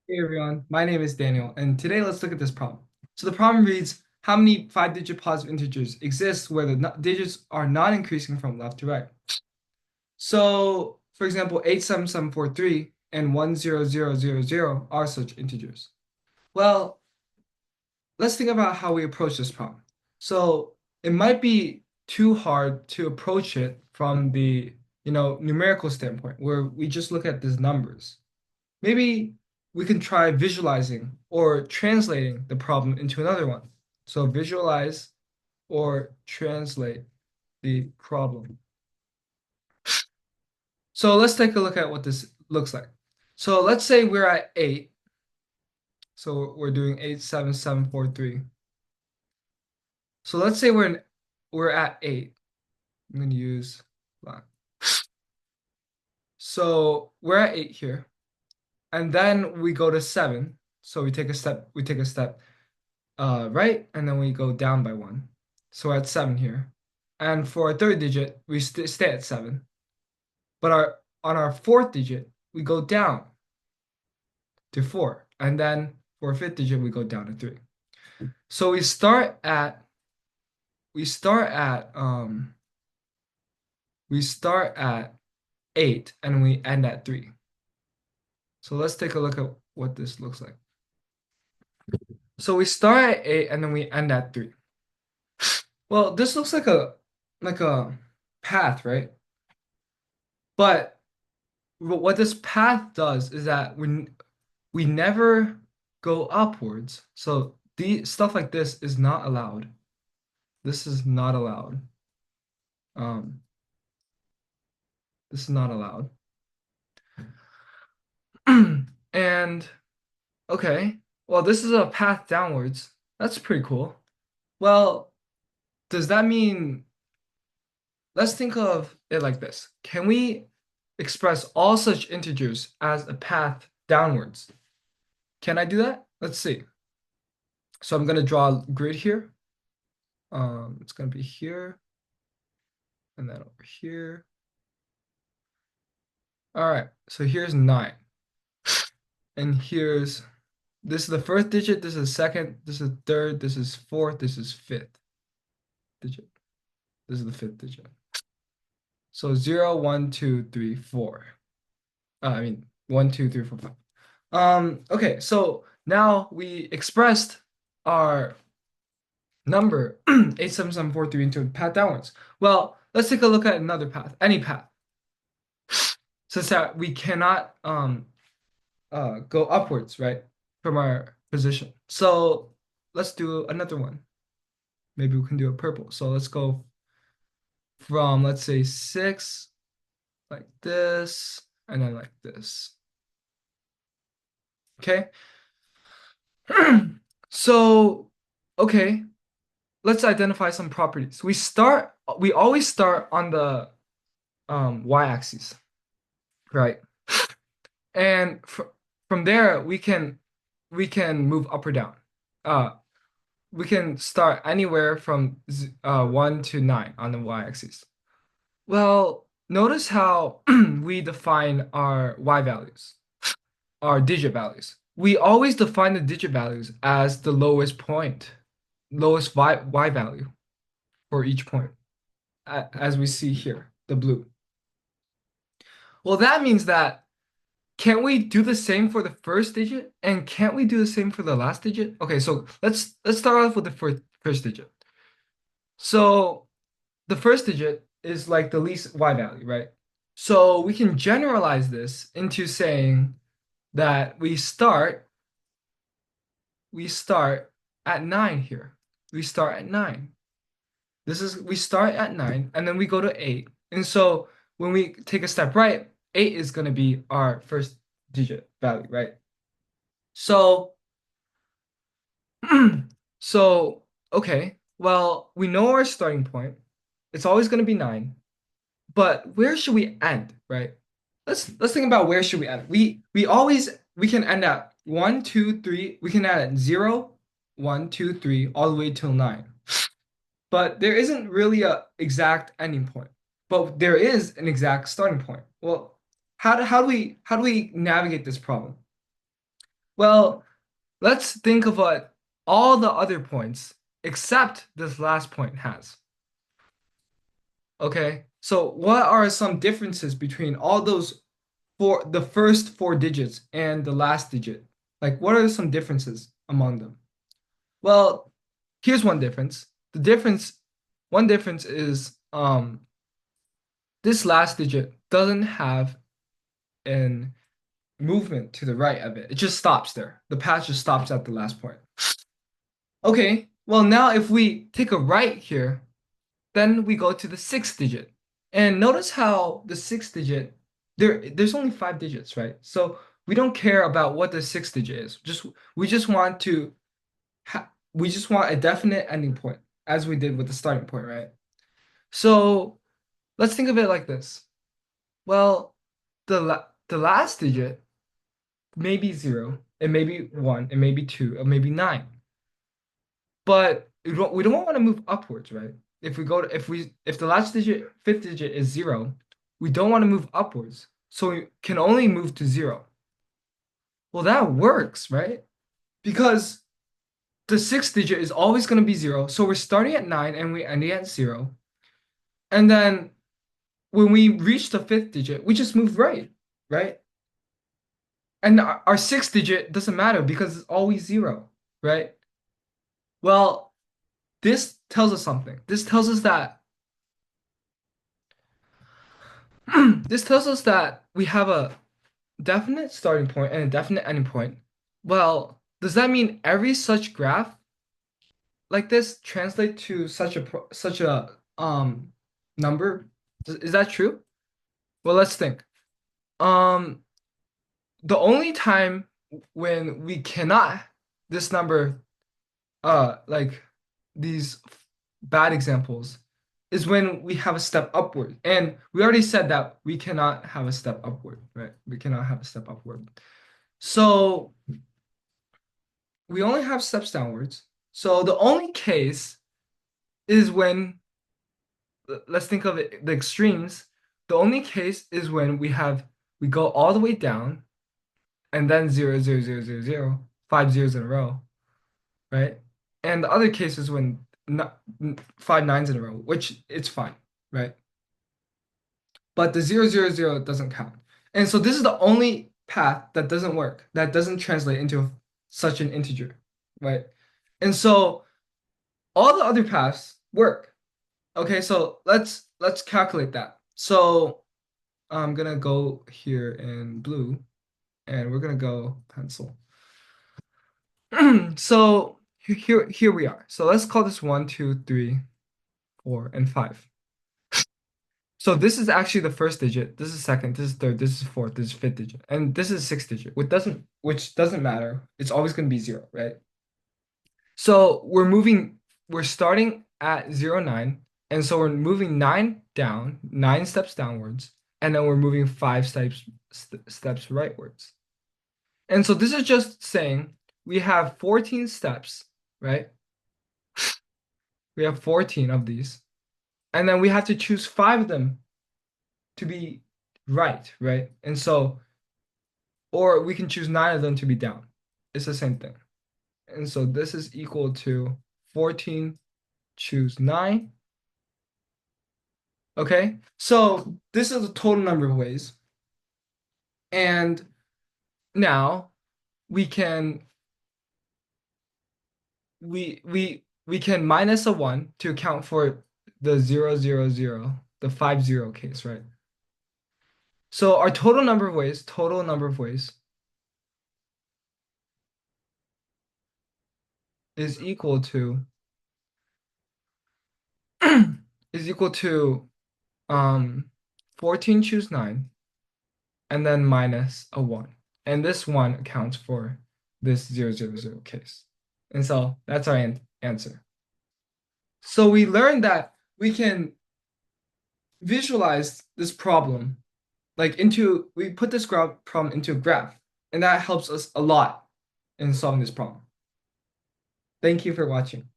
Hey everyone, my name is Daniel, and today let's look at this problem. So the problem reads, how many five-digit positive integers exist where the digits are not increasing from left to right? So, for example, 87743 and 10000 are such integers. Well, let's think about how we approach this problem. So it might be too hard to approach it from the, numerical standpoint, where we just look at these numbers. Maybe we can try visualizing or translating the problem into another one. So visualize or translate the problem. So let's take a look at what this looks like. So let's say we're at 8. So we're doing 87743. So let's say we're at 8. I'm going to use black. So we're at 8 here. And then we go to 7. So we take a step right, and then we go down by 1. So we're at 7 here. And for our third digit, we stay at 7. But on our fourth digit, we go down to 4. And then for our fifth digit, we go down to 3. So we start at 8 and we end at 3. So let's take a look at what this looks like. So we start at 8 and then we end at 3. Well, this looks like a path, right? But what this path does is that when we never go upwards, so the stuff like this is not allowed. This is not allowed. Um, this is not allowed. And okay, well, this is a path downwards. That's pretty cool. Well, does that mean, let's think of it like this. Can we express all such integers as a path downwards? Can I do that? Let's see. So I'm going to draw a grid here. It's going to be here and then over here. All right, so here's 9. And this is the first digit, this is second, this is third, this is fourth, this is fifth digit. This is the fifth digit. So 0, 1, 2, 3, 4. I mean, 1, 2, 3, 4, 5. Okay, so now we expressed our number 87743 into a path downwards. Well, let's take a look at another path, any path. Since that we cannot go upwards, right, from our position. So let's do another one. Maybe we can do a purple. So let's go from, let's say, 6 like this, and then like this. Okay. So, okay, let's identify some properties. We always start on the y-axis, right? And from there we can move up or down. Uh, we can start anywhere from 1 to 9 on the y-axis. Well, notice how we define our y values, our digit values. We always define the digit values as the lowest point, lowest y value for each point, as we see here, the blue. Well, that means that can't we do the same for the first digit? And can't we do the same for the last digit? Okay, so let's start off with the first digit. So the first digit is like the least y value, right? So we can generalize this into saying that we start at 9 here. We start at 9. We start at 9 and then we go to 8. And so when we take a step right, 8 is going to be our first digit value, right? So so okay, well, we know our starting point. It's always going to be 9. But where should we end, right? Let's think about where should we end. We can end at 1, 2, 3. We can end at 0, 1, 2, 3, all the way till 9. But there isn't really a exact ending point. But there is an exact starting point. Well, how do we navigate this problem? Well, let's think of what all the other points except this last point has. Okay, so what are some differences between all those the first four digits and the last digit? Like, what are some differences among them? Well, here's one difference. One difference is this last digit doesn't have an movement to the right of it. It just stops there. The path just stops at the last point. Okay, well now if we take a right here, then we go to the sixth digit. And notice how the sixth digit, there's only five digits, right? So we don't care about what the sixth digit is. We just want to we just want a definite ending point, as we did with the starting point, right? So let's think of it like this. Well, the last digit may be zero, it may be one, it may be two, it may be nine. But we don't want to move upwards, right? If the last digit, fifth digit is zero, we don't want to move upwards. So we can only move to zero. Well, that works, right? Because the sixth digit is always going to be zero. So we're starting at nine and we ending at zero. And then when we reach the fifth digit, we just move right, right? And our sixth digit doesn't matter because it's always zero, right? Well, this tells us something. This tells us that this tells us that we have a definite starting point and a definite ending point. Well, does that mean every such graph like this translate to such a number? Is that true? Well, let's think. Um, the only time when we cannot this number like these bad examples is when we have a step upward. And we already said that we cannot have a step upward, right? We cannot have a step upward. So we only have steps downwards. So the only case is when, let's think of it, the extremes. The only case is when we go all the way down and then zero, zero, zero, zero, zero, five zeros in a row, right? And the other case is when not, five nines in a row, which it's fine, right? But the zero, zero, zero doesn't count. And so this is the only path that doesn't work, that doesn't translate into such an integer, right? And so all the other paths work. Okay, so let's calculate that. So I'm gonna go here in blue, and we're gonna go pencil. So here we are. So let's call this one, two, three, four, and five. So this is actually the first digit. This is second. This is third. This is fourth. This is fifth digit, and this is sixth digit, which doesn't matter. It's always gonna be zero, right? So we're starting at 0, 9. And so we're moving nine down, 9 steps downwards, and then we're moving 5 steps rightwards. And so this is just saying we have 14 steps, right? We have 14 of these. And then we have to choose 5 of them to be right, right? And so, or we can choose 9 of them to be down. It's the same thing. And so this is equal to 14, choose 9. Okay, so this is the total number of ways. And now we can we can minus a 1 to account for the 0, 0, 0, the 5, 0 case, right? So our total number of ways is equal to is equal to 14 choose 9 and then minus a 1. And this 1 accounts for this 0, 0, 0 case. And so that's our answer. So we learned that we can visualize this problem we put this problem into a graph, and that helps us a lot in solving this problem. Thank you for watching.